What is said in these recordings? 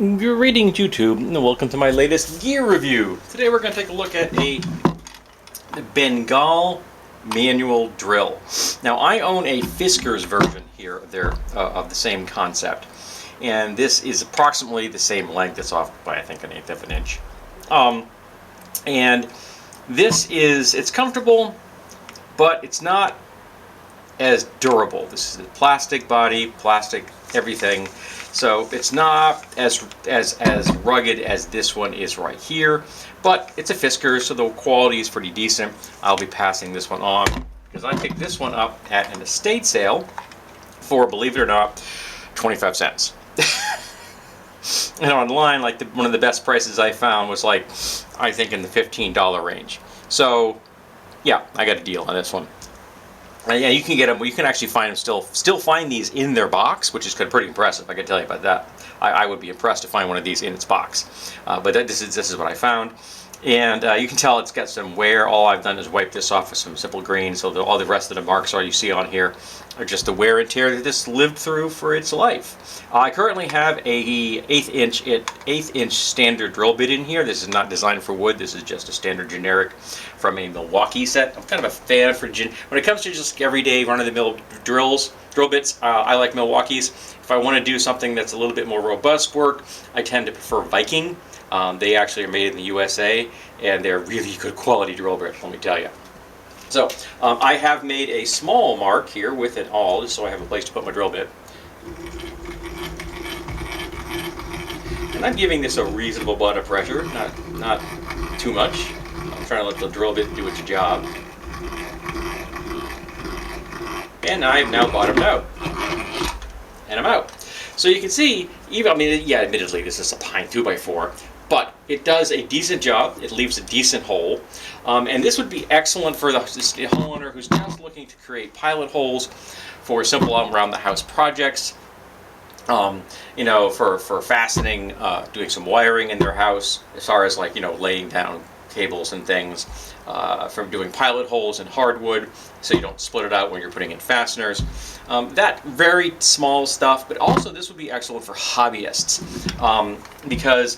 Greetings YouTube, and welcome to my latest gear review. Today we're going to take a look at a Bengal manual drill. Now I own a Fisker's version here of the same concept, and this is approximately the same length. It's off by I think 1/8 of an inch. And it's comfortable, but it's not as durable. This is a plastic body, plastic everything. So it's not as rugged as this one is right here, but it's a Fisker, so the quality is pretty decent. I'll be passing this one on because I picked this one up at an estate sale for, believe it or not, 25 cents. And online, like one of the best prices I found was like, I think in the $15 range. So yeah, I got a deal on this one. Yeah, you can get them. You can actually find them still find these in their box, which is pretty impressive. I can tell you about that. I would be impressed to find one of these in its box. But this is what I found, and you can tell it's got some wear. All I've done is wipe this off with some simple green, so all the rest of the marks you see on here are just the wear and tear that this lived through for its life. I currently have a 1/8 inch standard drill bit in here. This is not designed for wood. This is just a standard generic from a Milwaukee set. I'm kind of a fan for when it comes to just everyday run-of-the-mill drill bits. I like Milwaukee's. If I want to do something that's a little bit more robust work, I tend to prefer Viking. They actually are made in the USA, and they're really good quality drill bits, let me tell you. So I have made a small mark here with it all, just so I have a place to put my drill bit. And I'm giving this a reasonable amount of pressure, not too much. I'm trying to let the drill bit do its job. And I've now bottomed out. And I'm out. So you can see, yeah, admittedly this is a pine 2x4, but it does a decent job. It leaves a decent hole. And this would be excellent for the homeowner who's just looking to create pilot holes for simple around the house projects. For fastening, doing some wiring in their house, as far as laying down cables and things, from doing pilot holes in hardwood so you don't split it out when you're putting in fasteners. That very small stuff, but also this would be excellent for hobbyists, because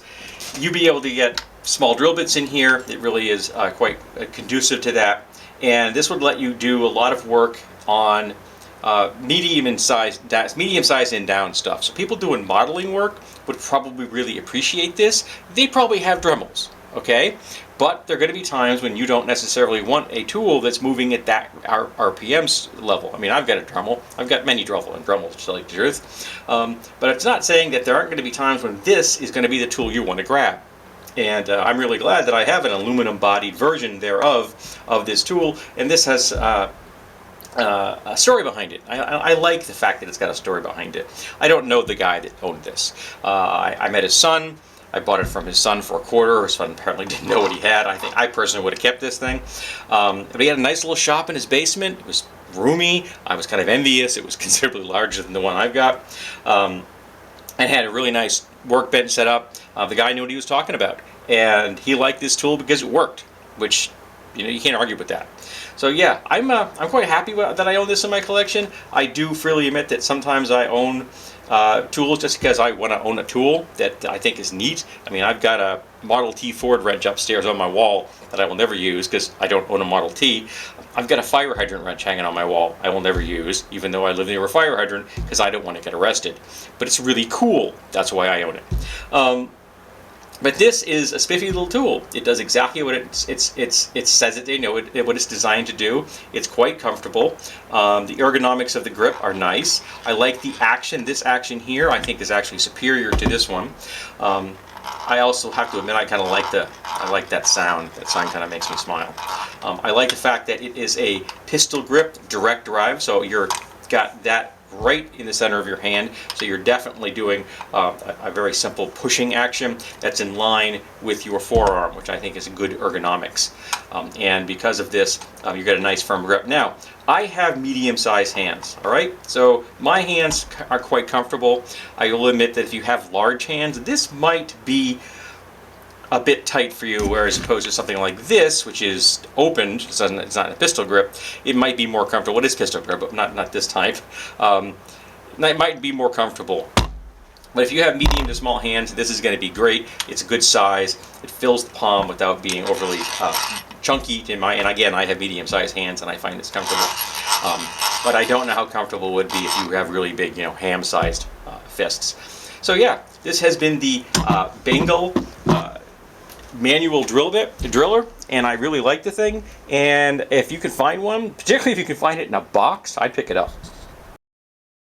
you'd be able to get small drill bits in here. It really is quite conducive to that, and this would let you do a lot of work on medium-sized and down stuff. So people doing modeling work would probably really appreciate this. They probably have Dremels, okay? But there are going to be times when you don't necessarily want a tool that's moving at that RPM level. I mean, I've got a Dremel. I've got many Dremels, to tell you the truth. But it's not saying that there aren't going to be times when this is going to be the tool you want to grab. And I'm really glad that I have an aluminum-bodied version thereof of this tool. And this has a story behind it. I like the fact that it's got a story behind it. I don't know the guy that owned this. I met his son. I bought it from his son for $1. His son apparently didn't know what he had. I personally would have kept this thing. But he had a nice little shop in his basement. It was roomy. I was kind of envious. It was considerably larger than the one I've got. And had a really nice workbench set up. The guy knew what he was talking about. And he liked this tool because it worked, which you can't argue with that. So yeah, I'm quite happy that I own this in my collection. I do freely admit that sometimes I own tools just because I want to own a tool that I think is neat. I mean, I've got a Model T Ford wrench upstairs on my wall that I will never use because I don't own a Model T. I've got a fire hydrant wrench hanging on my wall I will never use, even though I live near a fire hydrant, because I don't want to get arrested. But it's really cool. That's why I own it. But this is a spiffy little tool. It does exactly what it says what it's designed to do. It's quite comfortable. The ergonomics of the grip are nice. I like the action. This action here, I think, is actually superior to this one. I also have to admit, I like that sound. That sound kind of makes me smile. I like the fact that it is a pistol grip, direct drive. So you're got that right in the center of your hand, so you're definitely doing a very simple pushing action that's in line with your forearm, which I think is good ergonomics. And because of this, you get a nice firm grip. Now, I have medium-sized hands, all right? So my hands are quite comfortable. I will admit that if you have large hands, this might be a bit tight for you, whereas opposed to something like this, which is opened, it's not a pistol grip, it might be more comfortable. It is pistol grip, but not this type. It might be more comfortable. But if you have medium to small hands, this is going to be great. It's a good size. It fills the palm without being overly chunky. And again, I have medium-sized hands, and I find this comfortable. But I don't know how comfortable it would be if you have really big, ham-sized fists. So yeah, this has been the Bengal manual driller, and I really like the thing. And if you can find one, particularly if you can find it in a box, I'd pick it up.